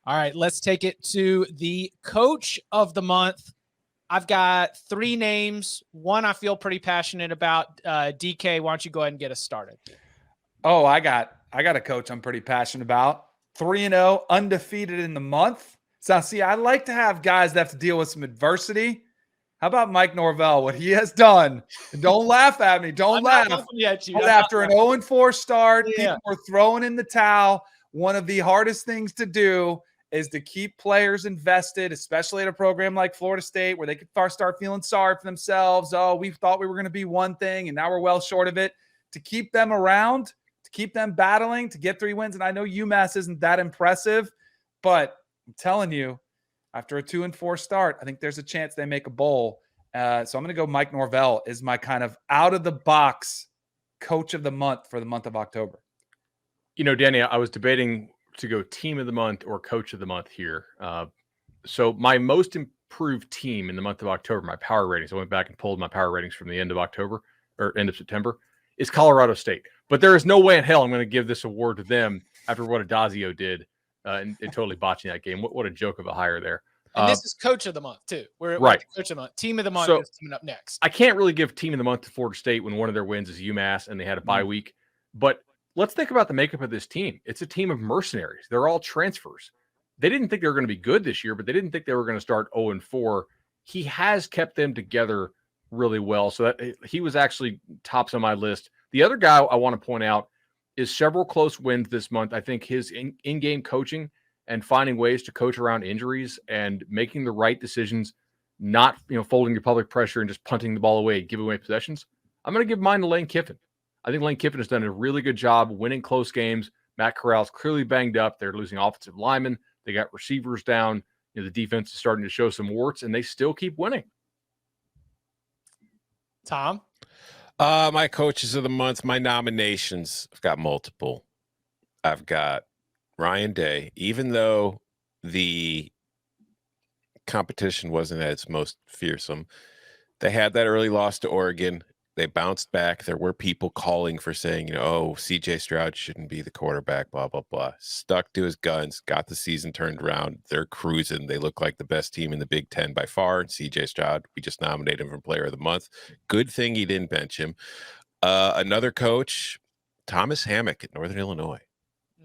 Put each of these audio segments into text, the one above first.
All right, let's take it to the coach of the month. I've got 3 names. One I feel pretty passionate about. DK, why don't you go ahead and get us started? Oh, I got a coach I'm pretty passionate about. 3-0, undefeated in the month. So, see, I like to have guys that have to deal with some adversity. How about Mike Norvell, what he has done? And don't laugh at me. Don't laugh. But after an 0-4 start, people were throwing in the towel. One of the hardest things to do is to keep players invested, especially at a program like Florida State, where they could start feeling sorry for themselves. Oh, we thought we were going to be one thing, and now we're well short of it. To keep them around, to keep them battling, to get 3 wins. And I know UMass isn't that impressive, but I'm telling you, after a 2-4 start, I think there's a chance they make a bowl. So I'm going to go Mike Norvell is my kind of out-of-the-box coach of the month for the month of October. You know, Danny, I was debating to go team of the month or coach of the month here. So my most improved team in the month of October, my power ratings, I went back and pulled my power ratings from the end of October or end of September, is Colorado State. But there is no way in hell I'm going to give this award to them after what Adazio did and totally botching that game. What a joke of a hire there. And this is coach of the month, too. We're right. Coach of the month. Team of the month is coming up next. I can't really give team of the month to Florida State when one of their wins is UMass and they had a bye week. But let's think about the makeup of this team. It's a team of mercenaries. They're all transfers. They didn't think they were going to be good this year, but they didn't think they were going to start 0-4. He has kept them together really well. So that he was actually tops on my list. The other guy I want to point out is several close wins this month. I think his in-game coaching and finding ways to coach around injuries and making the right decisions, not folding your public pressure and just punting the ball away, giving away possessions. I'm going to give mine to Lane Kiffin. I think Lane Kiffin has done a really good job winning close games. Matt Corral's clearly banged up. They're losing offensive linemen. They got receivers down. The defense is starting to show some warts, and they still keep winning. Tom? My coaches of the month, my nominations, I've got multiple. I've got Ryan Day. Even though the competition wasn't at its most fearsome, they had that early loss to Oregon. They bounced back. There were people calling for saying, CJ Stroud shouldn't be the quarterback, blah, blah, blah. Stuck to his guns, got the season turned around. They're cruising. They look like the best team in the Big Ten by far. CJ Stroud, we just nominated him for Player of the Month. Good thing he didn't bench him. Another coach, Thomas Hammock at Northern Illinois.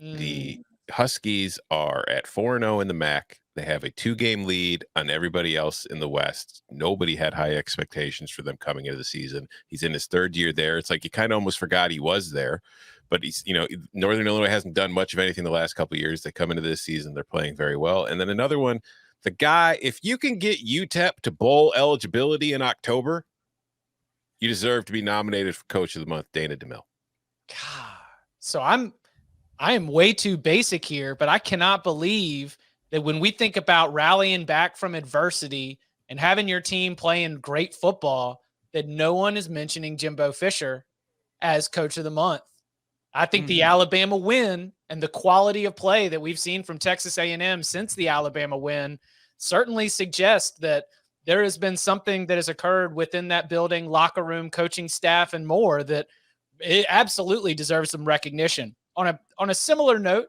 The Huskies are at 4-0 in the MAC. They have a 2-game lead on everybody else in the West. Nobody had high expectations for them coming into the season. He's in his 3rd year there. It's like you kind of almost forgot he was there. But he's, Northern Illinois hasn't done much of anything the last couple of years. They come into this season, they're playing very well. And then another one, the guy, if you can get UTEP to bowl eligibility in October, you deserve to be nominated for Coach of the Month, Dana DeMille. God. So I am way too basic here, but I cannot believe that when we think about rallying back from adversity and having your team playing great football, that no one is mentioning Jimbo Fisher as coach of the month. I think the Alabama win and the quality of play that we've seen from Texas A&M since the Alabama win certainly suggests that there has been something that has occurred within that building, locker room, coaching staff, and more that it absolutely deserves some recognition. On a similar note,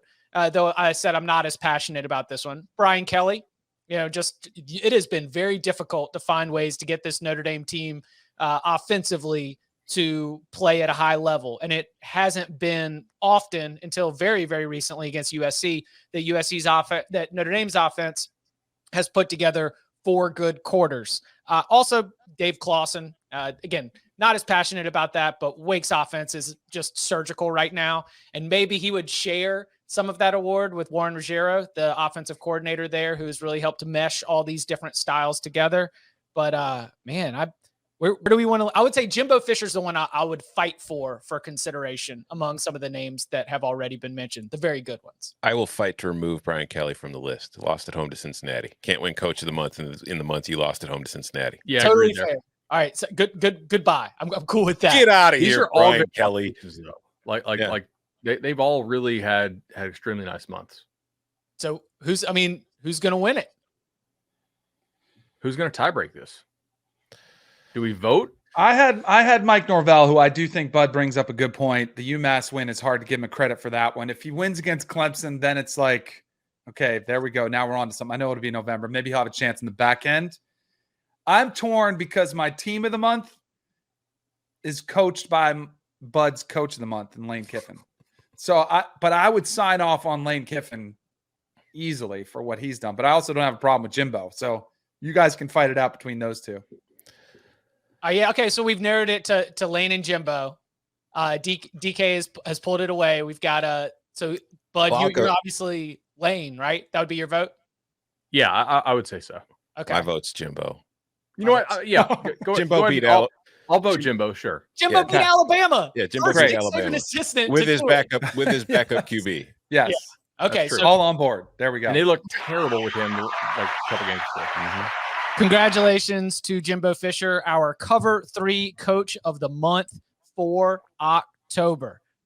though I said I'm not as passionate about this one, Brian Kelly, it has been very difficult to find ways to get this Notre Dame team offensively to play at a high level. And it hasn't been often until very, very recently against USC that Notre Dame's offense has put together 4 good quarters. Also, Dave Clawson, again, not as passionate about that, but Wake's offense is just surgical right now. And maybe he would share some of that award with Warren Ruggiero, the offensive coordinator there, who's really helped to mesh all these different styles together. But where do we want to? I would say Jimbo Fisher's the one I would fight for consideration among some of the names that have already been mentioned, the very good ones. I will fight to remove Brian Kelly from the list. Lost at home to Cincinnati. Can't win Coach of the Month in the month you lost at home to Cincinnati. Yeah, totally fair. All right, so goodbye. I'm cool with that. Get out of These here, are all Brian Kelly. Like they've all really had extremely nice months. So who's going to win it? Who's going to tiebreak this? Do we vote? I had Mike Norvell, who I do think Bud brings up a good point. The UMass win is hard to give him a credit for that one. If he wins against Clemson, then it's like Okay, there we go. Now we're on to something. I know it'll be November. Maybe he'll have a chance in the back end. I'm torn because my team of the month is coached by Bud's coach of the month in Lane Kiffin. But I would sign off on Lane Kiffin easily for what he's done. But I also don't have a problem with Jimbo. So you guys can fight it out between those two. Yeah. Okay. So we've narrowed it to Lane and Jimbo. DK has pulled it away. We've got so Bud, you're obviously Lane, right? That would be your vote. Yeah, I would say so. Okay. My vote's Jimbo. You know what? Yeah, go Jimbo go beat ahead. I'll vote Jimbo. Sure. Jimbo beat Alabama. Yeah, Jimbo beat Alabama with his backup QB. Yes. Yeah. Okay. So all on board. There we go. And they looked terrible with him like a couple games ago. Congratulations to Jimbo Fisher, our Cover 3 Coach of the Month for October.